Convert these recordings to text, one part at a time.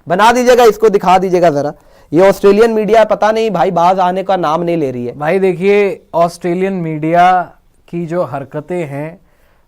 बना दीजिएगा, इसको दिखा दीजिएगा जरा। ये ऑस्ट्रेलियन मीडिया पता नहीं भाई बाज आने का नाम नहीं ले रही है। भाई देखिए, ऑस्ट्रेलियन मीडिया की जो हरकतें हैं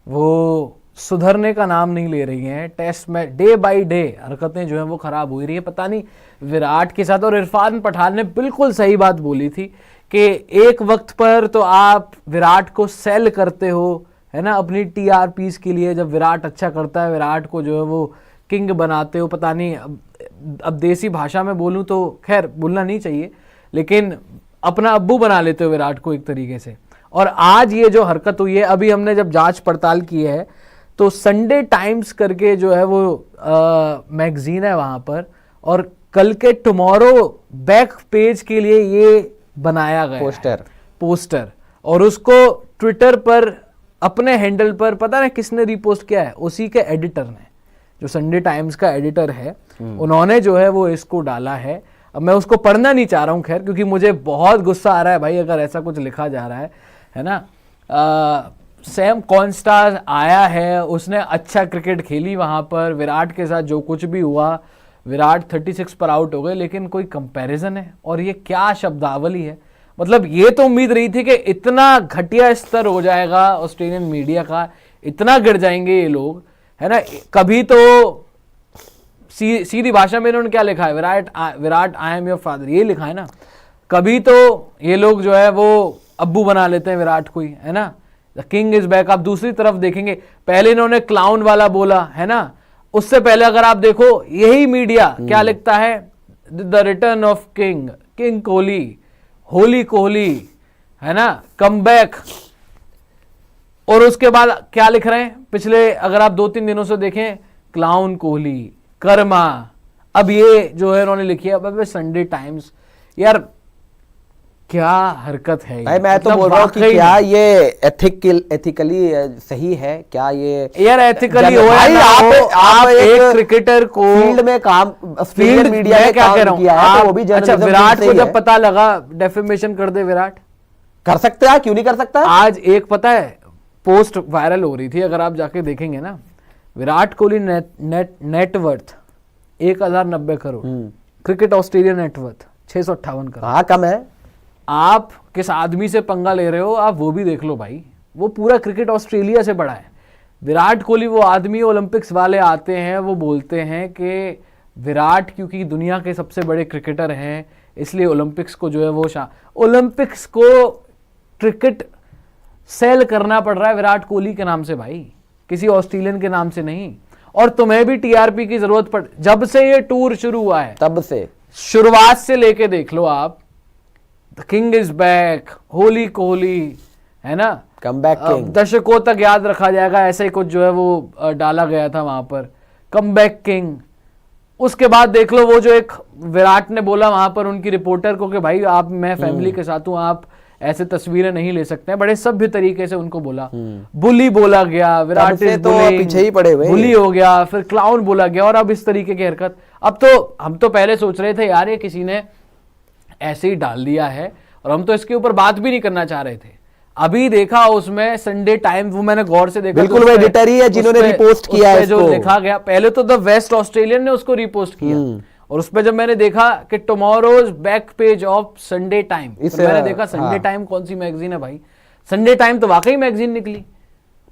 वो सुधरने का नाम नहीं ले रही हैं। टेस्ट में डे बाय डे हरकतें जो हैं वो खराब हो रही है। पता नहीं विराट के साथ, और इरफान पठान ने बिल्कुल सही बात बोली थी कि एक वक्त पर तो आप विराट को सेल करते हो, है ना, अपनी टीआरपीस के लिए। जब विराट अच्छा करता है, विराट को जो है वो किंग बनाते हो। पता नहीं, अब देसी भाषा में बोलूं तो खैर बोलना नहीं चाहिए, लेकिन अपना अब्बू बना लेते हो विराट को एक तरीके से। और आज ये जो हरकत हुई है, अभी हमने जब जांच पड़ताल की है तो संडे टाइम्स करके जो है वो मैगजीन है वहां पर, और कल के टुमारो बैक पेज के लिए ये बनाया गया पोस्टर, और उसको ट्विटर पर अपने हैंडल पर पता नहीं किसने रिपोस्ट किया है, उसी के एडिटर ने, जो संडे टाइम्स का एडिटर है, उन्होंने जो है वो इसको डाला है। अब मैं उसको पढ़ना नहीं चाह रहा हूं खैर, क्योंकि मुझे बहुत गुस्सा आ रहा है भाई अगर ऐसा कुछ लिखा जा रहा है ना। सैम कॉन्स्टार आया है, उसने अच्छा क्रिकेट खेली वहां पर, विराट के साथ जो कुछ भी हुआ, विराट 36 पर आउट हो गए, लेकिन कोई कंपैरिजन है? और ये क्या शब्दावली है? मतलब ये तो उम्मीद रही थी कि इतना घटिया स्तर हो जाएगा ऑस्ट्रेलियन मीडिया का, इतना गिर जाएंगे ये लोग, है ना। कभी तो सीधी भाषा में इन्होंने क्या लिखा है, Virat I am your father, ये लिखा है ना। कभी तो ये लोग जो है वो अब्बू बना लेते हैं विराट को ही, है ना, द किंग इज बैक। आप दूसरी तरफ देखेंगे, पहले इन्होंने क्लाउन वाला बोला, है ना, उससे पहले अगर आप देखो यही मीडिया क्या लिखता है, the return of king Kohli, Holi Kohli, है ना, कम बैक। और उसके बाद क्या लिख रहे हैं पिछले, अगर आप 2-3 दिनों से देखें, क्लाउन कोहली, कर्मा। अब ये जो है उन्होंने लिखी है, अब संडे टाइम्स। यार क्या हरकत है भाई, मैं तो बोल रहा हूँ कि क्या ये एथिकली सही है क्या? ये यार एथिकली हो भाई, आप एक क्रिकेटर को फील्ड में काम, फील्ड मीडिया में क्या काम किया है, तो वो भी अच्छा, विराट को जब पता लगा डेफेमेशन कर दे, विराट कर सकता है, क्यों नहीं कर सकता? आज एक पता है पोस्ट वायरल हो रही थी, अगर आप जाके देखेंगे ना, Virat Kohli net worth 1090 crore, cricket Australia net worth 658 crore. हाँ, कम है। आप किस आदमी से पंगा ले रहे हो, आप वो भी देख लो भाई, वो पूरा क्रिकेट ऑस्ट्रेलिया से बड़ा है। विराट कोहली वो आदमी, ओलंपिक्स वाले आते हैं, वो बोलते हैं कि विराट क्योंकि दुनिया के सबसे बड़े क्रिकेटर हैं, इसलिए ओलंपिक्स को जो है वो ओलंपिक्स को क्रिकेट सेल करना पड़ रहा है विराट कोहली के नाम से भाई, किसी ऑस्ट्रेलियन के नाम से नहीं। और तुम्हें भी टीआरपी की जरूरत पड़, जब से ये टूर शुरू हुआ है तब से, शुरुआत से लेके देख लो आप, the king is back, Holi Kohli, है ना, कम बैक किंग, दशकों तक याद रखा जाएगा, ऐसे ही कुछ जो है वो डाला गया था वहां पर, कम बैक किंग। उसके बाद देख लो वो जो एक विराट ने बोला वहां पर उनकी रिपोर्टर को कि भाई आप, मैं फैमिली के साथ हूं, आप ऐसे तस्वीरें नहीं ले सकते हैं, बड़े सभ्य तरीके से उनको बोला। बुली बोला गया, विराट इज तो पीछे ही पड़े हुए, बुली हो गया, फिर क्लाउन बोला गया, और अब इस तरीके की हरकत। अब तो हम तो पहले सोच रहे थे यार ये किसी ने ऐसे ही डाल दिया है, और हम तो इसके ऊपर बात भी नहीं करना चाह रहे थे। अभी देखा उसमें संडे टाइम, वो मैंने गौर से देखा, बिल्कुल वो एडिटर ही है जिन्होंने रिपोस्ट किया है, जो लिखा गया, पहले तो द वेस्ट ऑस्ट्रेलियन ने उसको रिपोस्ट किया, और उस पर जब मैंने देखा कि tomorrow's back page of Sunday time, तो मैंने देखा संडे टाइम कौन सी मैगजीन है भाई? संडे टाइम तो वाकई मैगजीन निकली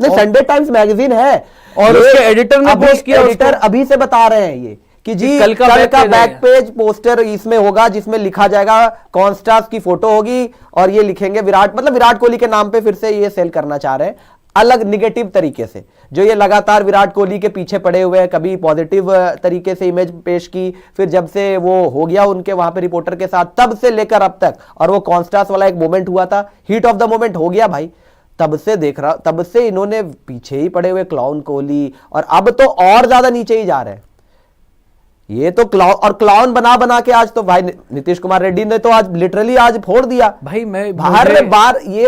नहीं, संडे टाइम्स मैगजीन है, और उसके एडिटर ने पोस्ट किया, एडिटर अभी से बता रहे हैं ये कि जी कल का बैक पेज पोस्टर इसमें होगा, जिसमें लिखा जाएगा, कॉन्स्टार्स की फोटो होगी, और ये लिखेंगे विराट, मतलब विराट कोहली के नाम पे फिर से ये सेल करना चाह रहे हैं, अलग निगेटिव तरीके से, जो ये लगातार विराट कोहली के पीछे पड़े हुए हैं। कभी पॉजिटिव तरीके से इमेज पेश की, फिर जब से वो हो गया उनके वहां पे रिपोर्टर के साथ, तब से लेकर अब तक, और वो कॉन्स्टार्स वाला एक मोमेंट हुआ था, हीट ऑफ द मोमेंट हो गया भाई, तब से देख रहा, तब से इन्होंने पीछे ही पड़े हुए क्लाउन कोहली, और अब तो और ज्यादा नीचे ही जा रहे हैं ये तो। क्लाउन बना बना के आज तो भाई नीतीश कुमार रेड्डी ने तो आज लिटरली आज फोड़ दिया भाई। मैं बार ये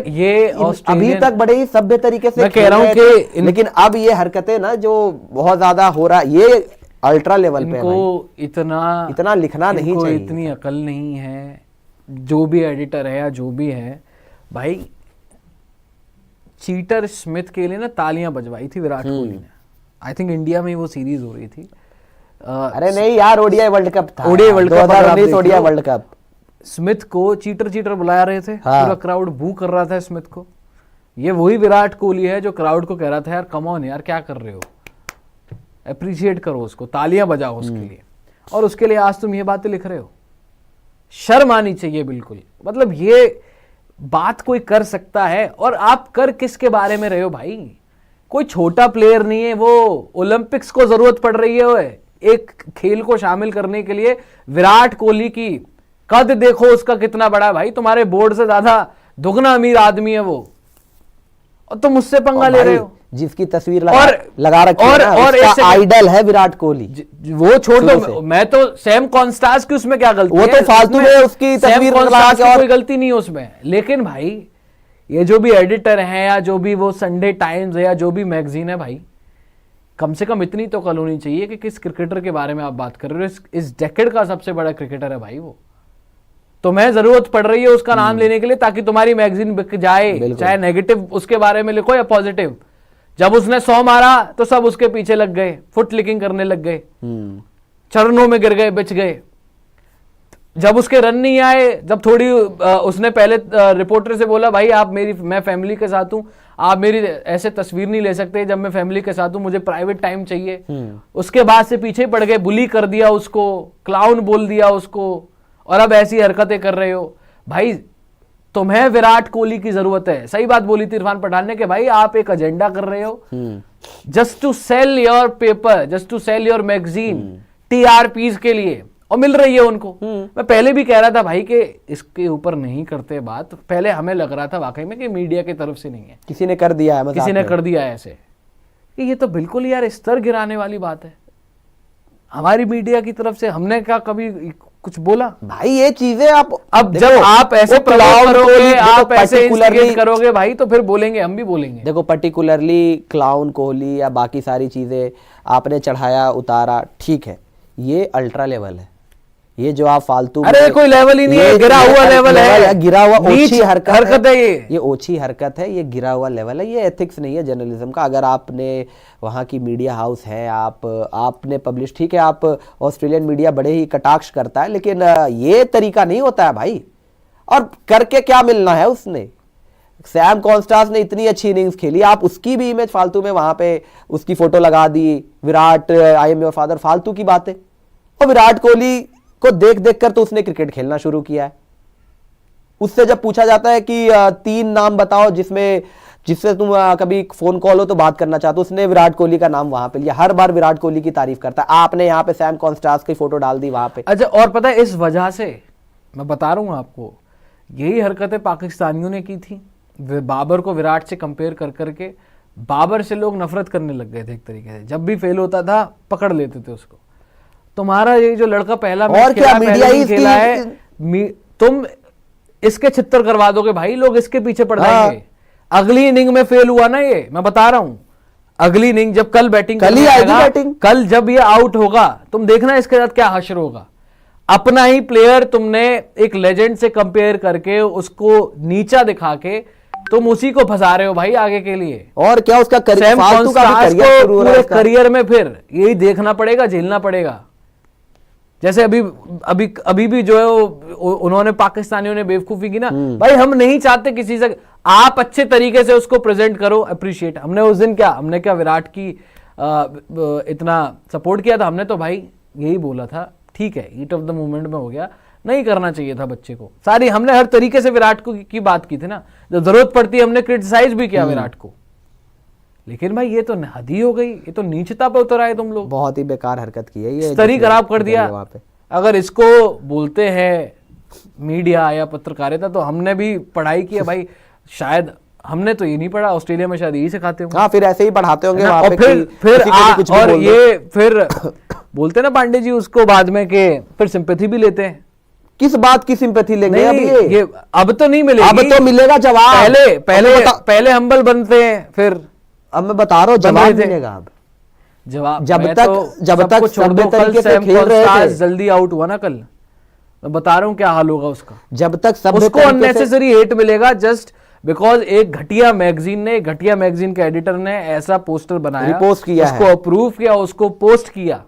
अभी तक बड़े ही सभ्य तरीके से मैं कह रहा हूं कि लेकिन अब ये हरकतें ना जो बहुत ज्यादा हो रहा है, ये अल्ट्रा लेवल पे है। इतना लिखना नहीं चाहिए, इतनी अकल नहीं है जो भी एडिटर है या जो भी है भाई। चीटर स्मिथ के लिए ना तालियां बजवाई थी विराट कोहली ने, आई थिंक इंडिया में वो सीरीज हो रही थी, अरे नहीं यार, ओडीआई वर्ल्ड कप था, ODI world cup 2019 ODI world cup. Smith को चीटर बुला रहे थे, हाँ। पूरा क्राउड बू कर रहा था स्मिथ को। ये वही विराट कोहली है जो क्राउड को कह रहा था यार कम ऑन यार, क्या कर रहे हो, अप्रिशिएट करो उसको, तालियां बजाओ उसके लिए, और उसके लिए आज तुम ये बातें लिख रहे हो। शर्म आनी चाहिए बिल्कुल। मतलब ये बात कोई कर सकता है, और आप कर किसके बारे में रहे हो भाई? कोई छोटा प्लेयर नहीं है वो, ओलंपिक्स को जरूरत पड़ रही है वो एक खेल को शामिल करने के लिए। विराट कोहली की कद देखो उसका कितना बड़ा है भाई, तुम्हारे बोर्ड से ज्यादा दुगना अमीर आदमी है वो, और तुम मुझसे पंगा ले रहे हो। जिसकी तस्वीर और- लगा रखी है ना, और उसका एक आइडल है विराट कोहली। वो छोड़ शुरू दो, से। मैं तो सैम कॉन्स्टास की उसमें क्या गलती वो है? तो फालतू में उसकी सैम तस्वीर लगा कॉन्स्टास के की और- कोई गलती नहीं है उसमें। लेकिन भाई ये जो भी एडिटर है, या जो भी वो संडे टाइम्स है, या जो भी मैगजीन है भाई, कम से कम इतनी तो कल होनी चाहिए कि किस क्रिकेटर के बारे में आप बात कर रहे हो। इस डेकेड का सबसे बड़ा क्रिकेटर है भाई वो। तुम्हें जरूरत पड़ रही है उसका नाम लेने के लिए ताकि तुम्हारी मैगजीन बिक जाए, चाहे नेगेटिव उसके बारे में लिखो या पॉजिटिव। जब उसने 100 मारा तो सब उसके पीछे लग गए, फुट लिकिंग करने लग गए, चरणों में गिर गए, बिछ गए। जब उसके रन नहीं आए, जब थोड़ी उसने पहले रिपोर्टर से बोला भाई आप मैं फैमिली के साथ हूं, आप मेरी ऐसे तस्वीर नहीं ले सकते जब मैं फैमिली के साथ हूं, मुझे प्राइवेट टाइम चाहिए। उसके बाद से पीछे पड़ गए, बुली कर दिया उसको, क्लाउन बोल दिया उसको, और अब ऐसी हरकतें कर रहे हो भाई। तुम्हें विराट कोहली की जरूरत है। सही बात बोली थी इरफान पठान ने कि भाई आप एक एजेंडा कर रहे हो just to sell your paper, just to sell your magazine, TRPs के लिए, और मिल रही है उनको। मैं पहले भी कह रहा था भाई कि इसके ऊपर नहीं करते बात। पहले हमें लग रहा था वाकई में कि मीडिया की तरफ से नहीं है, किसी ने कर दिया है, मजाक किसी ने में। कर दिया है ऐसे। कि ये तो बिल्कुल यार स्तर गिराने वाली बात है हमारी मीडिया की तरफ से। हमने क्या कभी कुछ बोला? भाई ये चीजें आप अब देखो, जब आप ऐसे वो प्रमोट clown करोगे, कोहली, देखो, आप ऐसे particularly- इंस्टिगेट करोगे भाई, तो फिर बोलेंगे, हम भी बोलेंगे। देखो पर्टिकुलरली क्लाउन कोहली या बाकी सारी चीजें आपने चढ़ाया उतारा, ठीक है, ये अल्ट्रा लेवल है। ये जो आप फालतू अरे में- कोई लेवल ही नहीं ये है, गिरा हुआ लेवल है, गिरा हुआ नीच ओछी हरकत है ये। ओछी हरकत है, ये गिरा हुआ लेवल है, ये एथिक्स नहीं है जर्नलिज्म का। अगर आपने वहाँ की मीडिया हाउस है, आपने पब्लिश, ठीक है, आप ऑस्ट्रेलियन मीडिया बड़े ही कटाक्ष करता है, लेकिन ये तरीका नहीं होता है भाई। और करके क्या मिलना है उसने? सैम कॉन्स्टास ने इतनी अच्छी इनिंग्स खेली, आप उसकी भी इमेज फालतू में वहां पे उसकी फोटो लगा दी, Virat I am your father, फालतू की बातें। और विराट कोहली को देख देख कर तो उसने क्रिकेट खेलना शुरू किया है। उससे जब पूछा जाता है कि 3 नाम बताओ जिससे तुम कभी फोन कॉल हो तो बात करना चाहते हो, उसने विराट कोहली का नाम वहां पे लिया। हर बार विराट कोहली की तारीफ करता है। आपने यहाँ पे सैम कॉन्स्टास की फोटो डाल दी वहां पे। अच्छा, और पता है इस वजह से मैं बता रहा हूं आपको, यही हरकतें पाकिस्तानियों ने की थी। बाबर को विराट से कंपेयर कर करके बाबर से लोग नफरत करने लग गए थे एक तरीके से। जब भी फेल होता था पकड़ लेते थे उसको। तुम्हारा ये जो लड़का पहला और मैच क्या खेला, मीडिया पहले दिन इसकी- खेला है, तुम इसके छित्तर करवा दोगे भाई, लोग इसके पीछे पड़ जाएंगे। अगली इनिंग में फेल हुआ ना, ये मैं बता रहा हूं। अगली इनिंग जब कल बैटिंग कल ही करने आएगी आएगा, बैटिंग। कल जब ये आउट होगा तुम देखना इसके साथ क्या हश्र होगा। अपना ही प्लेयर तुमने एक लेजेंड से कंपेयर करके उसको नीचा दिखा के तुम उसी को फंसा रहे हो भाई आगे के लिए। और क्या उसका सैम फालतू का भी कॉन्स्टास करियर को शुरू हो रहा है पूरे उसका। करियर में फिर यही देखना पड़ेगा, झेलना पड़ेगा। जैसे अभी भी जो है उन्होंने पाकिस्तानियों ने बेवकूफी की ना भाई। हम नहीं चाहते किसी से, आप अच्छे तरीके से उसको प्रेजेंट करो, अप्रिशिएट। हमने उस दिन हमने क्या विराट की इतना सपोर्ट किया था? हमने तो भाई यही बोला था, ठीक है हीट ऑफ द मोमेंट में हो गया, नहीं करना चाहिए था बच्चे को। सारी हमने हर तरीके से विराट को की बात की थी ना, जब जरूरत पड़ती है हमने क्रिटिसाइज भी किया विराट को। लेकिन भाई ये तो हद ही हो गई, ये तो नीचता पे उतर आए तुम लोग। बहुत ही बेकार हरकत की है ये, स्तर ही जिसने खराब कर दिया। वहाँ पे। अगर इसको बोलते हैं मीडिया या पत्रकारिता, तो हमने भी पढ़ाई की है भाई। शायद हमने तो ये नहीं पढ़ा, ऑस्ट्रेलिया में शायद यही सिखाते होंगे। हाँ, फिर ऐसे ही पढ़ाते होंगे है ना? वहाँ और पे फिर कि फिर किसी को भी कुछ भी और बोल दो। ये फिर बोलते ना पांडे जी उसको बाद में के फिर सिंपैथी भी लेते हैं। किस बात की सिंपैथी लेंगे अब नहीं, ये अब तो नहीं मिलेगी। अब तो मिलेगा जवाब। पहले हम्बल बनते हैं, फिर अब मैं बता रहा हूँ जवाब मिलेगा अब। जवाब जब मैं तक तो जब सबको तक छोड़ सभ्य दो, कल तरीके से सैम खेल रहे कॉन्स्टास थे, जल्दी आउट हुआ ना कल, मैं बता रहा हूँ क्या हाल होगा उसका। जब तक सभ्य उसको तरीके से अननेसेसरी हेट मिलेगा जस्ट बिकॉज एक घटिया मैगजीन ने, घटिया मैगजीन के एडिटर ने ऐसा पोस्टर बनाया, रिपोस्ट किया उसको है। अप्रूव किया, उसको पोस्ट किया।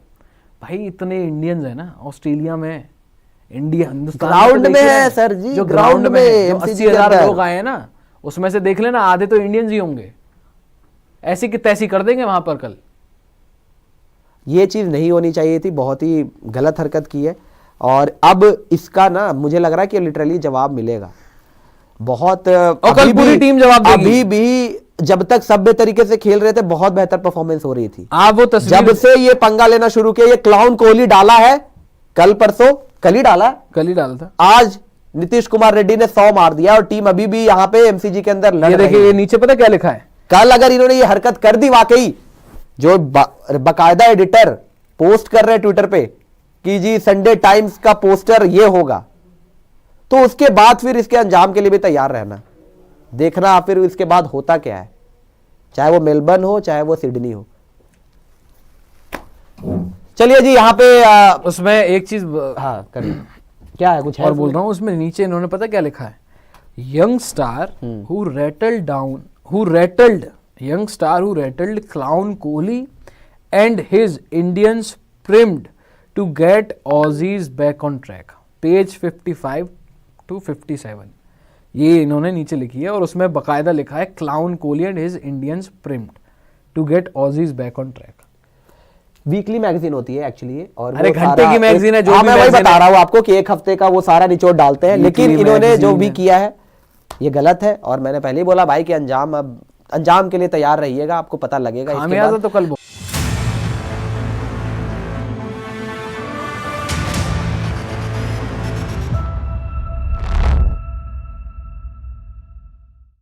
भाई इतने इंडियंस है ना ऑस्ट्रेलिया में, इंडिया हिंदुस्तान ग्राउंड तो में देखिए है ना, सर जी, जो ग्राउंड में है, जो MCG 80,000 के अंदर। लोग आए हैं ना, उसमें से देख लेना आधे तो इंडियंस ही होंगे। ऐसी की तैसी कर देंगे वहां पर कल। ये चीज नहीं होनी चाहिए थी, बहुत ही गलत हरकत की है। और अब इसका ना मुझे लग रहा है कि लिटरली जवाब मिलेगा बहुत। और कल पूरी टीम जवाब देगी। अभी भी जब तक सभ्य तरीके से खेल रहे थे बहुत बेहतर परफॉर्मेंस हो रही थी। आप वो तस्वीर जब से ये पंगा लेना शुरू किया, ये क्लाउन कोहली डाला है कल परसों, कल ही डाला, कल ही डाला था। आज नीतीश कुमार रेड्डी ने 100 मार दिया और टीम अभी भी यहां पे एमसीजी के अंदर लड़ ये रही देखिए, है। ये नीचे पता क्या लिखा है? कल अगर इन्होंने ये हरकत कर दी वाकई, जो बकायदा एडिटर पोस्ट कर रहे हैं ट्विटर पे कि जी संडे टाइम्स का पोस्टर ये होगा, तो उसके बाद फिर इसके अंजाम के लिए भी तैयार रहना, देखना फिर इसके बाद होता क्या है, चाहे वो मेलबर्न हो चाहे वो सिडनी हो। चलिए जी यहाँ पे उसमें एक चीज हाँ करिए, क्या है कुछ है और बोल रहा हूं, उसमें नीचे इन्होंने पता क्या लिखा है? Young star who rattled clown Kohli and his Indians primed to get Aussies back on track, page 55 to 57। ये इन्होंने नीचे लिखी है और उसमें बकायदा लिखा है clown Kohli and his Indians primed to get Aussies back on track। Weekly magazine होती है एक्चुअली, और अरे वो घंटे सारा की मैगजीन है, जो हाँ, भी मैं वही मैगजीन बता है। रहा हूँ आपको कि एक हफ्ते का वो सारा निचोड़ डालते हैं, लेकिन वीकली इन्होंने जो मैगजीन भी है। किया है ये गलत है। और मैंने पहले ही बोला भाई कि अंजाम के लिए तैयार रहिएगा, आपको पता लगेगा इसके खामियाजा बाद। तो कल